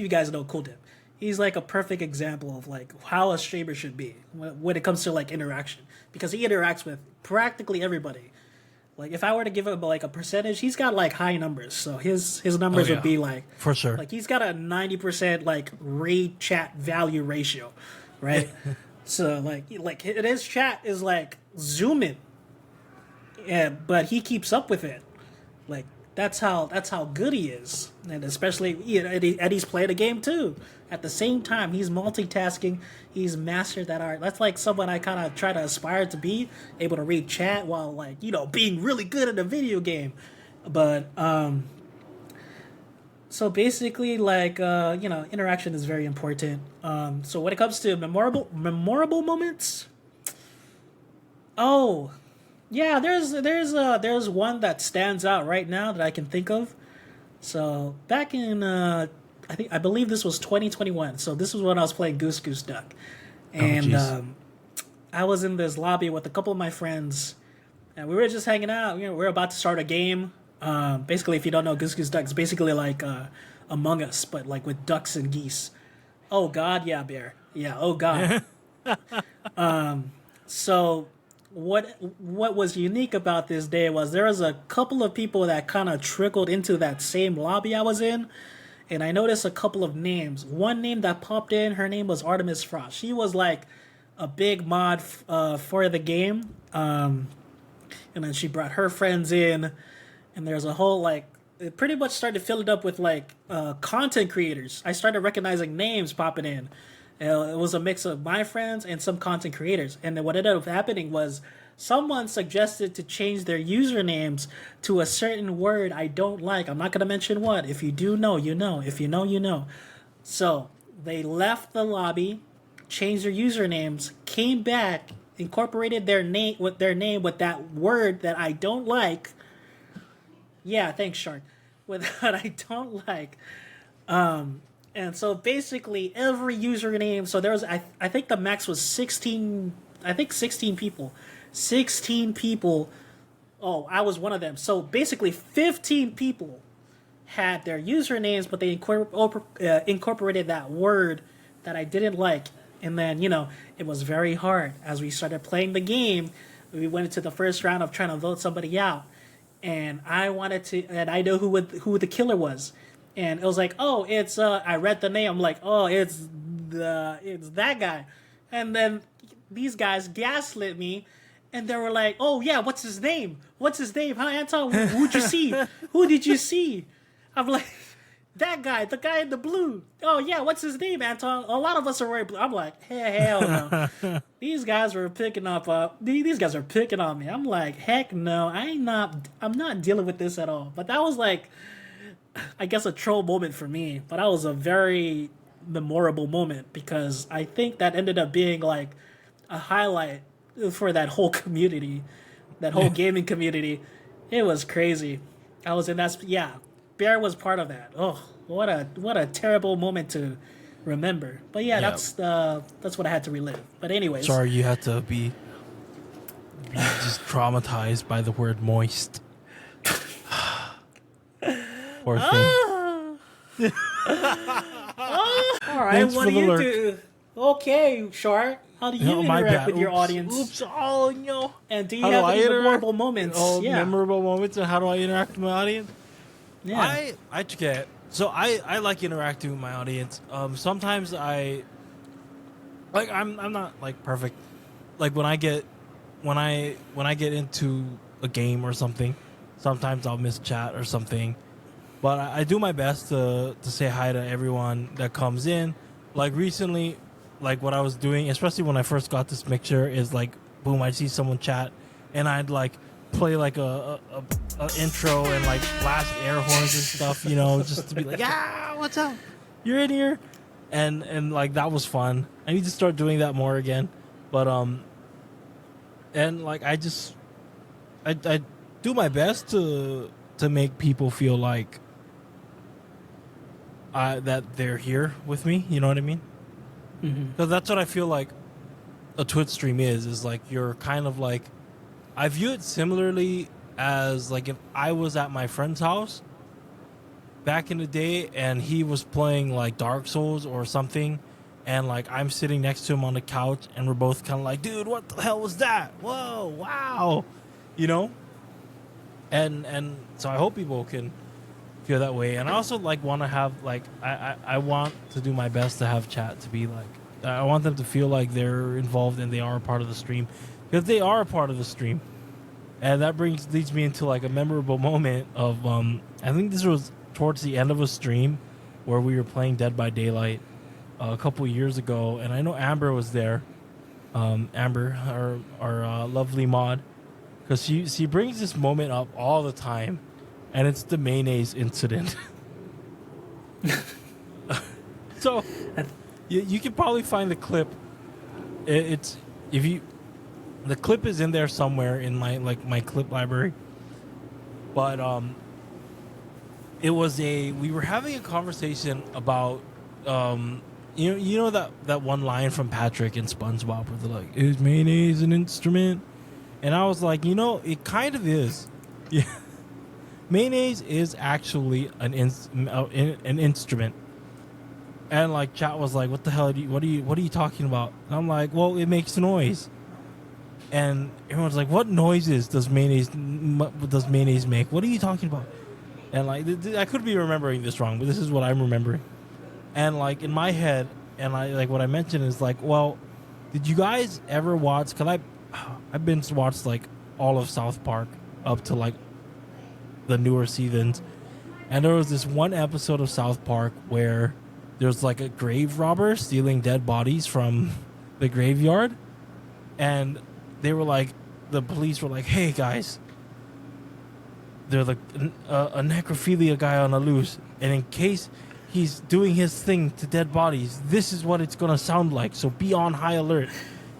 guys know Cool Dip, he's a perfect example of how a streamer should be when it comes to interaction, because he interacts with practically everybody. Like if I were to give him like a percentage, he's got like high numbers. So his numbers would be like for sure. Like he's got a 90% like raid chat value ratio, right? So like his chat is like zooming, yeah, but he keeps up with it. Like that's how good he is, and especially Eddie's playing a game too. At the same time, he's multitasking. He's mastered that art. That's like someone I kind of try to aspire to be, able to read chat while like being really good at a video game. But so basically, like interaction is very important. So when it comes to memorable moments, oh. Yeah, there's one that stands out right now that I can think of. So back in I believe this was 2021. So this was when I was playing Goose Goose Duck, and I was in this lobby with a couple of my friends, and we were just hanging out. We were about to start a game. Basically, if you don't know, Goose Goose Duck, it's basically like Among Us, but like with ducks and geese. Oh God, yeah, Bear. Yeah, oh God. So. What was unique about this day was there was a couple of people that kind of trickled into that same lobby I was in, and I noticed a couple of names. One name that popped in, her name was Artemis Frost. She was like a big mod for the game, and then she brought her friends in, and there's a whole like it pretty much started filling up with like content creators. I started recognizing names popping in. It was a mix of my friends and some content creators. And then what ended up happening was someone suggested to change their usernames to a certain word I don't like. I'm not going to mention what. If you do know, you know. If you know, you know. So they left the lobby, changed their usernames, came back, incorporated their name with that word that I don't like. Yeah, thanks, Shark. With that I don't like. And so basically every username, so there was, I think the max was 16 people. 16 people. Oh, I was one of them. So basically 15 people had their usernames, but they incorporated that word that I didn't like. And then, it was very hard. As we started playing the game, we went into the first round of trying to vote somebody out. And I know who the killer was. And it was like, oh, it's I read the name. I'm like, oh, it's that guy. And then these guys gaslit me, and they were like, oh yeah, what's his name? What's his name? Huh, Anton? Who'd you see? Who did you see? I'm like, that guy, the guy in the blue. Oh yeah, what's his name, Anton? A lot of us are wearing blue. I'm like, hell no. These guys were picking up. These guys are picking on me. I'm like, heck no. I'm not dealing with this at all. But that was like, I guess, a troll moment for me, but that was a very memorable moment because I think that ended up being like a highlight for that whole community, that whole gaming community. It was crazy. I was in that. Yeah, Bear was part of that. Oh, what a terrible moment to remember. But yeah, that's what I had to relive. But anyways, sorry you had to be just traumatized by the word moist. Poor thing. All right, what do you do? Okay, Shark. How do you interact with your audience? Oops. Oh, no. And do you have any memorable moments? Oh, yeah. Memorable moments, and how do I interact with my audience? Yeah. I get. So I like interacting with my audience. Sometimes I'm not like perfect. Like when I get into a game or something, sometimes I'll miss chat or something. But I do my best to say hi to everyone that comes in. Like recently, like what I was doing, especially when I first got this mixture, is like, boom, I'd see someone chat, and I'd like play like a intro and like blast air horns and stuff, just to be like, yeah, what's up? You're in here, and like that was fun. I need to start doing that more again, but and like I do my best to make people feel like that they're here with me, you know what I mean? Because that's what I feel like a Twitch stream is like you're kind of like, I view it similarly as like if I was at my friend's house back in the day and he was playing like Dark Souls or something, and like I'm sitting next to him on the couch and we're both kind of like, dude, what the hell was that? Whoa, wow, and so I hope people can feel that way. And I also like want to have like I want to do my best to have chat to be like I want them to feel like they're involved and they are a part of the stream, because they are a part of the stream. And that leads me into like a memorable moment of I think this was towards the end of a stream where we were playing Dead by Daylight a couple years ago, and I know Amber was there. Amber, our lovely mod, because she brings this moment up all the time, and it's the mayonnaise incident. So you can probably find the clip. It's if you. The clip is in there somewhere in my clip library. But it was we were having a conversation about you know that one line from Patrick in SpongeBob where they're like, "Is mayonnaise an instrument?" And I was like, it kind of is. Yeah. Mayonnaise is actually an instrument. And like chat was like, "What the hell what are you talking about?" And I'm like, "Well, it makes noise." And everyone's like, "What noises does mayonnaise make? What are you talking about?" And like, I could be remembering this wrong, but this is what I'm remembering. And like in my head, and I like what I mentioned is like, well, did you guys ever watch? Cause I've been to watch like all of South Park up to like the newer seasons, and there was this one episode of South Park where there's like a grave robber stealing dead bodies from the graveyard, and they were like, the police were like, "Hey guys, there's like a necrophilia guy on the loose, and in case he's doing his thing to dead bodies, this is what it's gonna sound like. So be on high alert."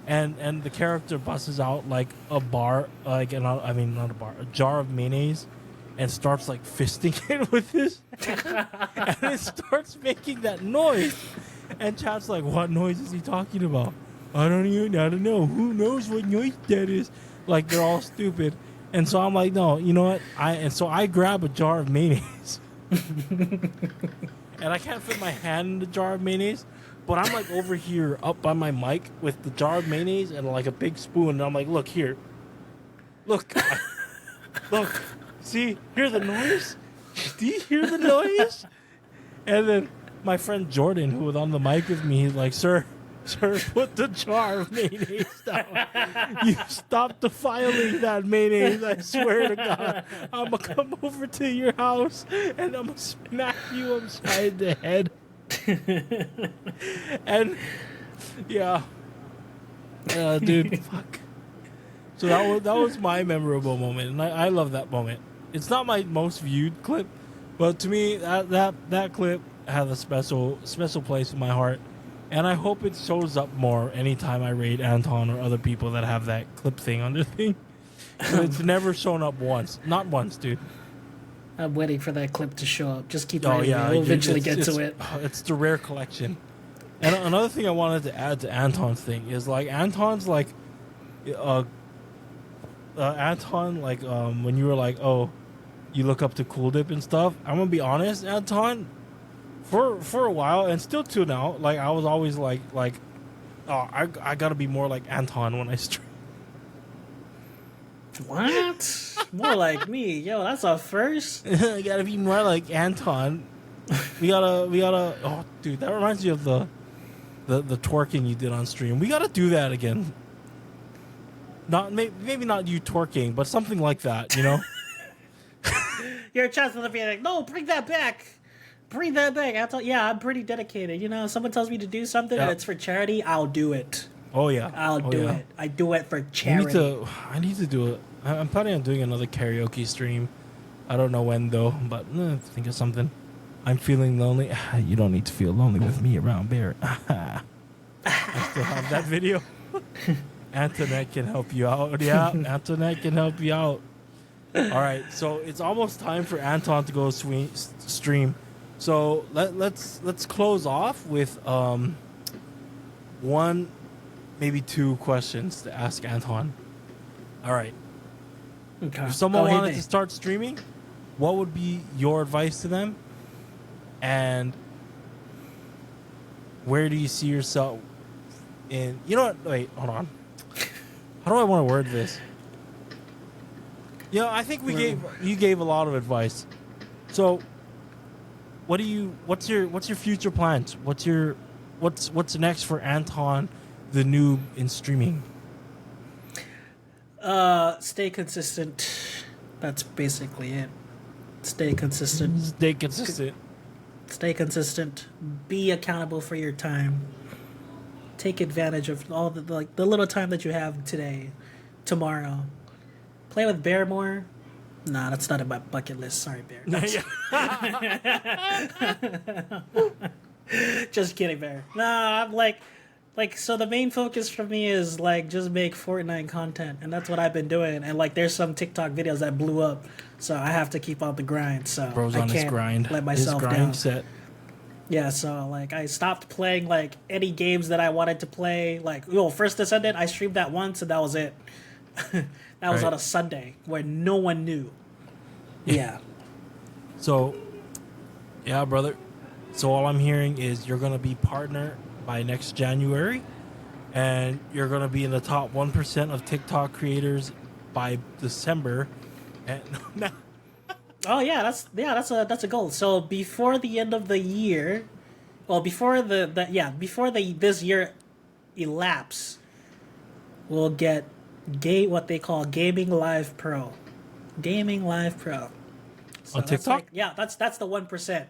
And the character busts out like a jar of mayonnaise, and starts like fisting it with his, and it starts making that noise. And chat's like, "What noise is he talking about? I don't know. Who knows what noise that is?" Like, they're all stupid. And so I'm like, no, you know what? So I grab a jar of mayonnaise. And I can't fit my hand in the jar of mayonnaise, but I'm like over here up by my mic with the jar of mayonnaise and like a big spoon. And I'm like, "Look here. Look. Look. See? Hear the noise? Do you hear the noise?" And then my friend Jordan, who was on the mic with me, he's like, Sir, put the jar of mayonnaise down. You stop defiling that mayonnaise, I swear to God. I'm going to come over to your house and I'm going to smack you upside the head. And, yeah. Dude, fuck. So that was my memorable moment, and I love that moment. It's not my most viewed clip, but to me, that clip has a special place in my heart. And I hope it shows up more anytime I raid Anton or other people that have that clip thing on their thing. It's never shown up once. Not once, dude. I'm waiting for that clip to show up. Just keep waiting. We'll eventually get to it. It's the rare collection. And another thing I wanted to add to Anton's thing is like Anton's like, Anton, like when you were like, "Oh, you look up to Cool Dip and stuff." I'm gonna be honest, Anton. For a while, and still to now, like I was always like, "Oh, I gotta be more like Anton when I stream." What? More like me, yo? That's a first. I gotta be more like Anton. We gotta. Oh, dude, that reminds me of the twerking you did on stream. We gotta do that again. Not maybe not you twerking, but something like that. You know. Your chance to be like, "No, bring that back. Bring that back." I'm pretty dedicated. Someone tells me to do something and it's for charity, I'll do it. Oh yeah, I'll do it. I do it for charity. I need to do it. I'm planning on doing another karaoke stream. I don't know when though, but think of something. I'm feeling lonely. You don't need to feel lonely with me around, Bear. I still have that video. Antoinette can help you out. Yeah, Antoinette can help you out. All right, so it's almost time for Anton to go stream. So let's close off with one, maybe two questions to ask Anton. All right. Okay. If someone wanted to start streaming, what would be your advice to them? And where do you see yourself in? You know what? Wait, hold on. How do I want to word this? Yeah, I think you gave a lot of advice. So, what's your future plans? What's next for Anton, the noob in streaming? Stay consistent. That's basically it. Stay consistent. Stay consistent. Stay consistent. Be accountable for your time. Take advantage of all the little time that you have today, tomorrow. Play with Bear more. Nah, that's not in my bucket list. Sorry, Bear. Just kidding, Bear. Nah, I'm like, so the main focus for me is like just make Fortnite content, and that's what I've been doing. And like, there's some TikTok videos that blew up, so I have to keep on the grind. So Bro's I on can't his grind. let myself his grind down. set. Yeah, so like I stopped playing like any games that I wanted to play. Like, First Descendant, I streamed that once, and that was it. That was Right. on a Sunday where no one knew. Yeah. So, yeah, brother. So all I'm hearing is you're gonna be partner by next January, and you're gonna be in the top 1% of TikTok creators by December. And Oh yeah, that's a goal. So before the end of the year, before this year elapse, we'll get what they call Gaming Live Pro. Gaming Live Pro. So on TikTok? that's the 1%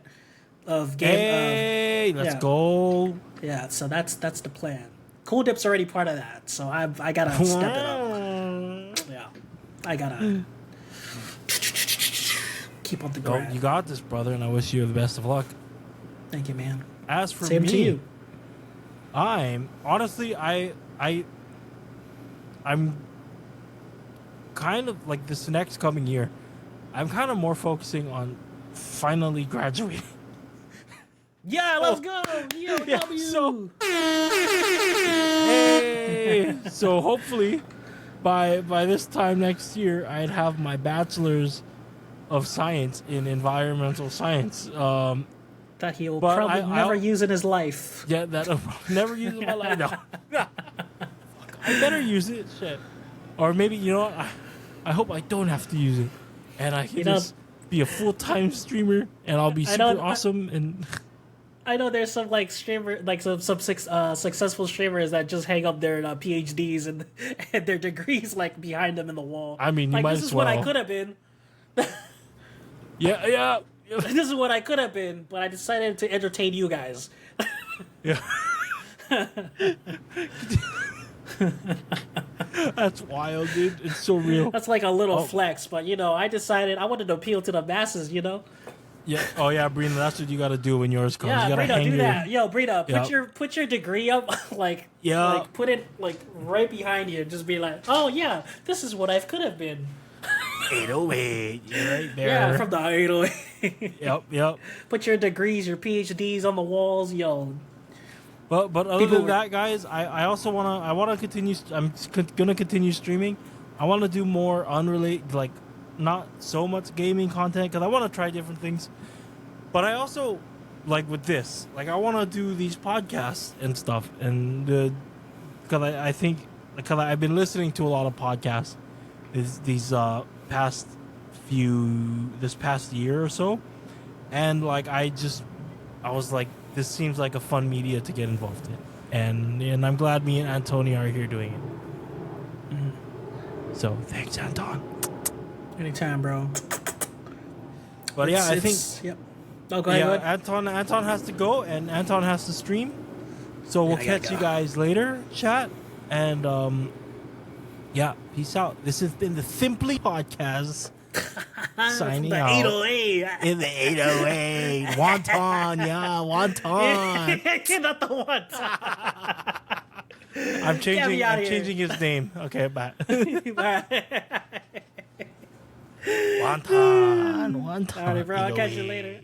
of game. Hey, let's yeah. go. Yeah, so that's the plan. Cool Dip's already part of that, so I gotta step it up. Yeah, I gotta keep on the Go, grind. you got this, brother, and I wish you the best of luck. Thank you, man. As for Same me, to you. I'm honestly I'm kind of like this next coming year. I'm kind of more focusing on finally graduating. Yeah, let's go. Yo, Yeah, W. so- Hey, so hopefully by this time next year, I'd have my bachelor's of science in environmental science. That he'll But probably never I'll- use in his life. Yeah, that I'll never use in my life. No. Fuck, I better use it. Shit. Or maybe, you know what? I hope I don't have to use it. And I can just be a full-time streamer, and I'll be super awesome. And I know there's some like streamer, like some successful streamers that just hang up their PhDs and their degrees like behind them in the wall. I mean, you like, might this as is what I well. could have been. yeah. This is what I could have been, but I decided to entertain you guys. Yeah. That's wild, dude. It's so real. That's like a little flex, but I decided I wanted to appeal to the masses. Yeah. Oh yeah, Brina. That's what you got to do when yours comes. Yeah, you gotta Brina, hang do that. Yo, Brina, Yep. put your degree up, like put it like right behind you. Just be like, oh yeah, this is what I could have been. 808. You're right there. Yeah, from the 808. Yep. Put your degrees, your PhDs on the walls, yo. But other People than that, guys, I also wanna continue. I'm gonna continue streaming. I want to do more unrelated, like not so much gaming content, because I want to try different things. But I also like with this, like I want to do these podcasts and stuff, and because I think because I've been listening to a lot of podcasts this past year or so, and like I was like, this seems like a fun media to get involved in, and I'm glad me and Antonio are here doing it. Mm-hmm. So thanks, Anton. Anytime, bro. But yeah, I think yep. Oh, go ahead. Anton has to go, and Anton has to stream. So we'll catch you guys later, chat, and peace out. This has been the Simpli Podcast. Signing the out 808. in the 808. Wonton, wonton. Not the one. I'm Get me outta here. changing his name. Okay, bye. Bye. Wonton. All right, bro. I'll catch you later.